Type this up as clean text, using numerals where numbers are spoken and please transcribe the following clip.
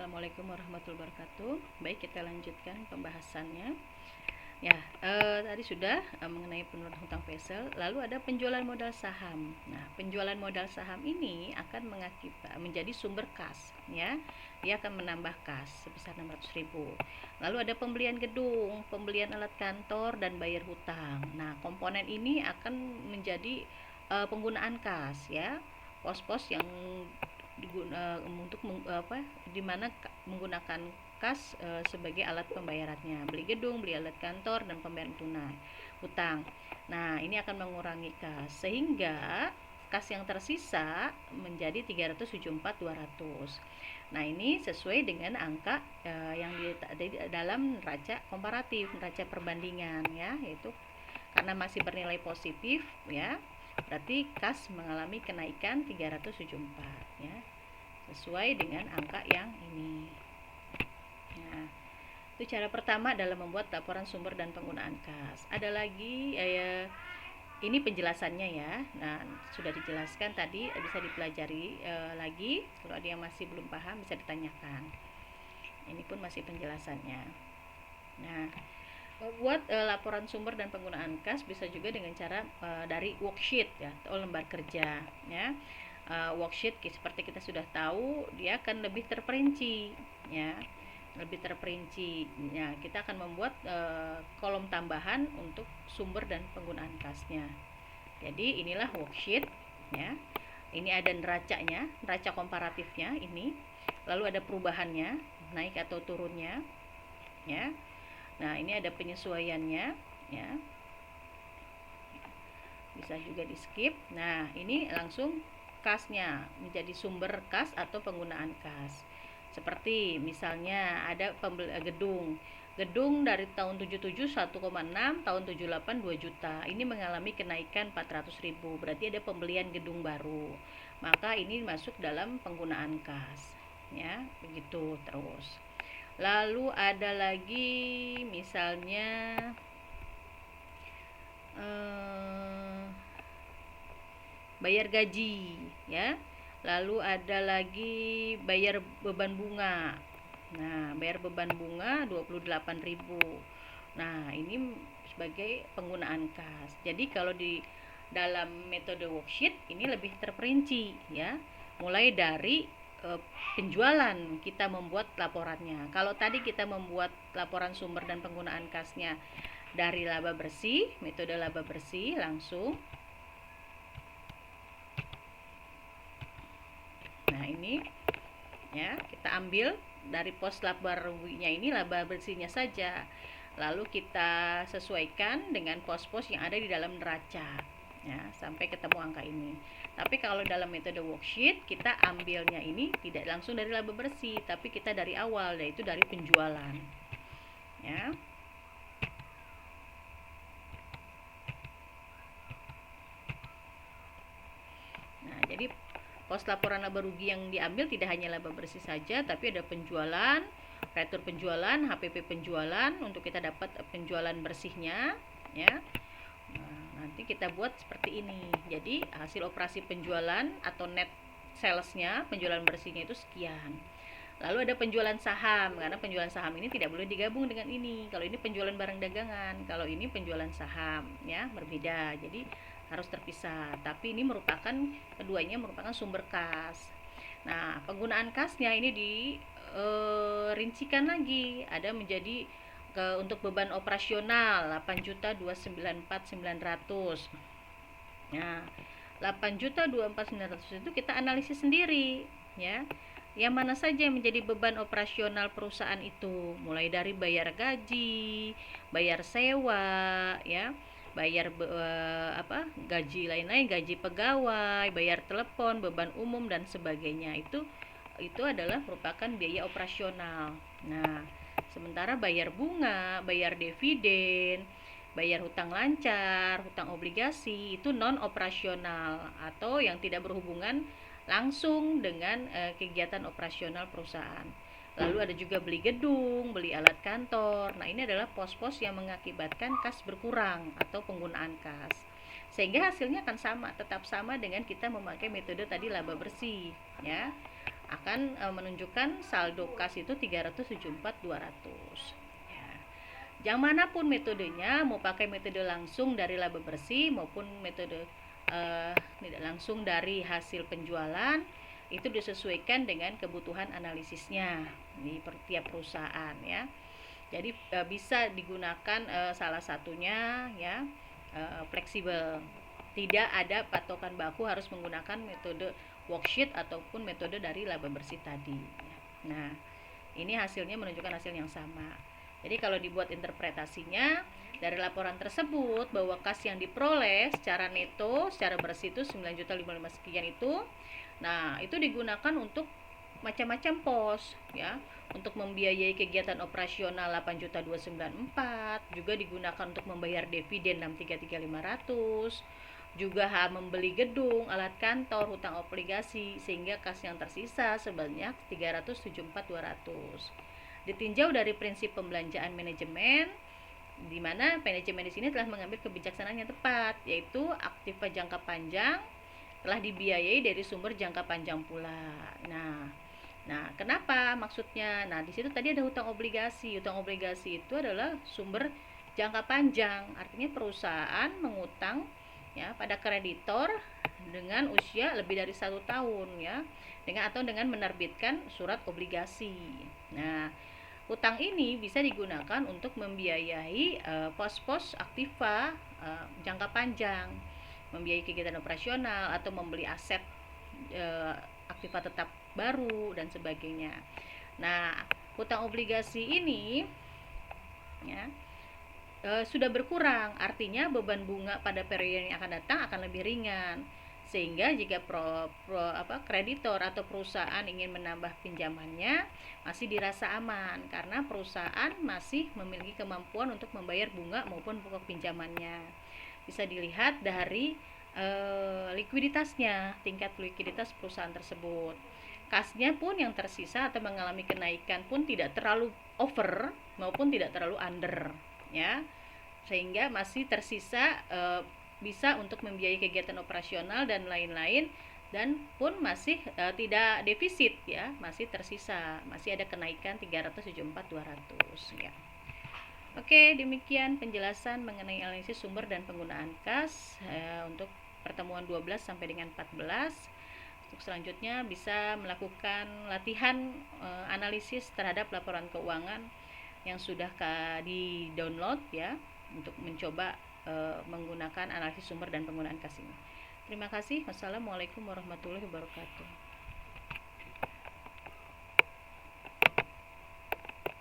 Assalamualaikum warahmatullahi wabarakatuh. Baik, kita lanjutkan pembahasannya. Ya, tadi sudah mengenai penurunan hutang PSL. Lalu ada penjualan modal saham. Nah, penjualan modal saham ini akan menjadi sumber kas, ya. Dia akan menambah kas sebesar 600.000. Lalu ada pembelian gedung, pembelian alat kantor dan bayar hutang. Nah, komponen ini akan menjadi penggunaan kas, ya. Pos-pos yang untuk dimana menggunakan kas sebagai alat pembayarannya, beli gedung, beli alat kantor, dan pembayaran tunai hutang. Nah, ini akan mengurangi kas sehingga kas yang tersisa menjadi 374.200. Nah, ini sesuai dengan angka yang di dalam neraca komparatif, neraca perbandingan, ya, yaitu karena masih bernilai positif, ya, berarti kas mengalami kenaikan 374, ya, sesuai dengan angka yang ini. Nah, itu cara pertama dalam membuat laporan sumber dan penggunaan kas. Ada lagi ini penjelasannya, ya. Nah, sudah dijelaskan tadi, bisa dipelajari lagi. Kalau ada yang masih belum paham bisa ditanyakan. Ini pun masih penjelasannya. Nah, buat laporan sumber dan penggunaan kas bisa juga dengan cara dari worksheet, ya, atau lembar kerja, ya. Worksheet seperti kita sudah tahu dia akan lebih terperinci, ya, lebih terperinci. Ya, kita akan membuat kolom tambahan untuk sumber dan penggunaan kasnya. Jadi inilah worksheet, ya. Ini ada neracanya, neraca komparatifnya ini. Lalu ada perubahannya, naik atau turunnya, ya. Nah, ini ada penyesuaiannya, ya. Bisa juga di skip. Nah, ini langsung kasnya menjadi sumber kas atau penggunaan kas. Seperti misalnya ada gedung dari tahun 77 1,6, tahun 78 2 juta. Ini mengalami kenaikan 400.000. Berarti ada pembelian gedung baru. Maka ini masuk dalam penggunaan kas, ya. Begitu terus. Lalu ada lagi misalnya bayar gaji, ya. Lalu ada lagi bayar beban bunga. Nah, bayar beban bunga 28.000. Nah, ini sebagai penggunaan kas. Jadi kalau di dalam metode worksheet ini lebih terperinci, ya. Mulai dari penjualan kita membuat laporannya. Kalau tadi kita membuat laporan sumber dan penggunaan kasnya dari laba bersih, metode laba bersih langsung. Nah, ini, ya, kita ambil dari pos laba ruginya ini laba bersihnya saja. Lalu kita sesuaikan dengan pos-pos yang ada di dalam neraca, ya, sampai ketemu angka ini. Tapi kalau dalam metode worksheet kita ambilnya ini tidak langsung dari laba bersih, tapi kita dari awal, yaitu dari penjualan, ya. Nah, jadi pos laporan laba rugi yang diambil tidak hanya laba bersih saja, tapi ada penjualan, retur penjualan, HPP penjualan untuk kita dapat penjualan bersihnya, ya. Nanti kita buat seperti ini. Jadi hasil operasi penjualan atau net salesnya, penjualan bersihnya itu sekian. Lalu ada penjualan saham, karena penjualan saham ini tidak boleh digabung dengan ini. Kalau ini penjualan barang dagangan, kalau ini penjualan saham, ya, berbeda. Jadi harus terpisah. Tapi ini merupakan keduanya merupakan sumber kas. Nah, penggunaan kasnya ini dirincikan lagi. Ada menjadi untuk beban operasional 8.294.900. Nah, 8.249.900 itu kita analisis sendiri, ya. Yang mana saja yang menjadi beban operasional perusahaan itu, mulai dari bayar gaji, bayar sewa, ya, bayar gaji lain-lain, gaji pegawai, bayar telepon, beban umum dan sebagainya. Itu adalah merupakan biaya operasional. Nah, sementara bayar bunga, bayar dividen, bayar hutang lancar, hutang obligasi itu non operasional atau yang tidak berhubungan langsung dengan kegiatan operasional perusahaan. Lalu ada juga beli gedung, beli alat kantor. Nah, ini adalah pos-pos yang mengakibatkan kas berkurang atau penggunaan kas. Sehingga hasilnya akan sama, tetap sama dengan kita memakai metode tadi laba bersih, ya. akan menunjukkan saldo kas itu 374.200 ya. Yang manapun metodenya, mau pakai metode langsung dari laba bersih maupun metode tidak langsung dari hasil penjualan, itu disesuaikan dengan kebutuhan analisisnya di tiap perusahaan ya. Jadi bisa digunakan salah satunya ya, fleksibel. Tidak ada patokan baku harus menggunakan metode worksheet ataupun metode dari laba bersih tadi. Nah, ini hasilnya menunjukkan hasil yang sama. Jadi kalau dibuat interpretasinya dari laporan tersebut bahwa kas yang diperoleh secara neto, secara bersih itu 9.055 sekian itu. Nah, itu digunakan untuk macam-macam pos ya, untuk membiayai kegiatan operasional 8.294, juga digunakan untuk membayar dividen 63.500, juga membeli gedung, alat kantor, hutang obligasi, sehingga kas yang tersisa sebanyak 374.200. Ditinjau dari prinsip pembelanjaan manajemen, di mana manajemen di sini telah mengambil kebijaksanaan yang tepat, yaitu aktiva jangka panjang telah dibiayai dari sumber jangka panjang pula. Nah, kenapa maksudnya? Nah, di situ tadi ada hutang obligasi. Hutang obligasi itu adalah sumber jangka panjang. Artinya perusahaan mengutang ya pada kreditor dengan usia lebih dari 1 tahun ya, dengan menerbitkan surat obligasi. Nah, hutang ini bisa digunakan untuk membiayai pos-pos aktiva jangka panjang, membiayai kegiatan operasional atau membeli aset aktiva tetap baru dan sebagainya. Nah, hutang obligasi ini ya sudah berkurang, artinya beban bunga pada periode yang akan datang akan lebih ringan, sehingga jika kreditor atau perusahaan ingin menambah pinjamannya masih dirasa aman karena perusahaan masih memiliki kemampuan untuk membayar bunga maupun pokok pinjamannya. Bisa dilihat dari likuiditasnya, tingkat likuiditas perusahaan tersebut. Kasnya pun yang tersisa atau mengalami kenaikan pun tidak terlalu over maupun tidak terlalu under ya, sehingga masih tersisa bisa untuk membiayai kegiatan operasional dan lain-lain, dan pun masih tidak defisit ya, masih tersisa, masih ada kenaikan 374.200 ya. Oke, demikian penjelasan mengenai analisis sumber dan penggunaan kas untuk pertemuan 12 sampai dengan 14. Untuk selanjutnya bisa melakukan latihan analisis terhadap laporan keuangan yang sudah di-download ya, untuk mencoba menggunakan analisis sumber dan penggunaan kas ini. Terima kasih. Wassalamualaikum warahmatullahi wabarakatuh.